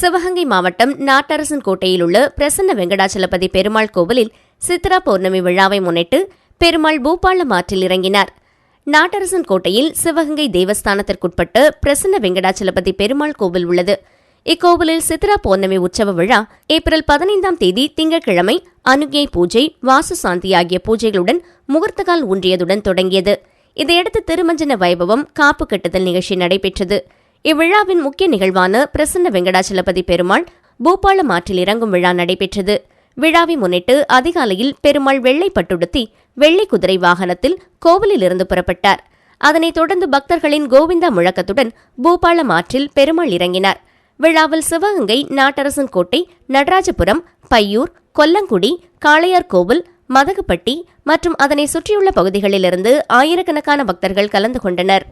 சிவகங்கை மாவட்டம் நாட்டரசன் கோட்டையில் உள்ள பிரசன்ன வெங்கடாச்சலபதி பெருமாள் கோவிலில் சித்ரா பௌர்ணமி விழாவை முன்னிட்டு பெருமாள் பூபாலம் ஆற்றில் இறங்கினார். நாட்டரசன் கோட்டையில் சிவகங்கை தேவஸ்தானத்திற்குட்பட்ட பிரசன்ன வெங்கடாச்சலபதி பெருமாள் கோவில் உள்ளது. இக்கோவிலில் சித்ரா பௌர்ணமி உற்சவ விழா ஏப்ரல் 15ஆம் தேதி திங்கட்கிழமை அனுக்ஞை பூஜை, வாசு சாந்தி ஆகிய பூஜைகளுடன் முகூர்த்தகால் ஊன்றியதுடன் தொடங்கியது. இதையடுத்து திருமஞ்சன வைபவம், காப்பு கட்டுதல் நிகழ்ச்சி நடைபெற்றது. இவ்விழாவின் முக்கிய நிகழ்வான பிரசன்ன வெங்கடாச்சலபதி பெருமாள் பூபாலம் ஆற்றில் இறங்கும் விழா நடைபெற்றது. விழாவை முன்னிட்டு அதிகாலையில் பெருமாள் வெள்ளை பட்டுடுத்தி வெள்ளை குதிரை வாகனத்தில் கோவிலிலிருந்து புறப்பட்டார். அதனைத் தொடர்ந்து பக்தர்களின் கோவிந்தா முழக்கத்துடன் பூபாலம் ஆற்றில் பெருமாள் இறங்கினார். விழாவில் சிவகங்கை, நாட்டரசன் கோட்டை, நடராஜபுரம், பையூர், கொல்லங்குடி, காளையார் கோவில், மதகுப்பட்டி மற்றும் அதனை சுற்றியுள்ள பகுதிகளிலிருந்து ஆயிரக்கணக்கான பக்தர்கள் கலந்து கொண்டனர்.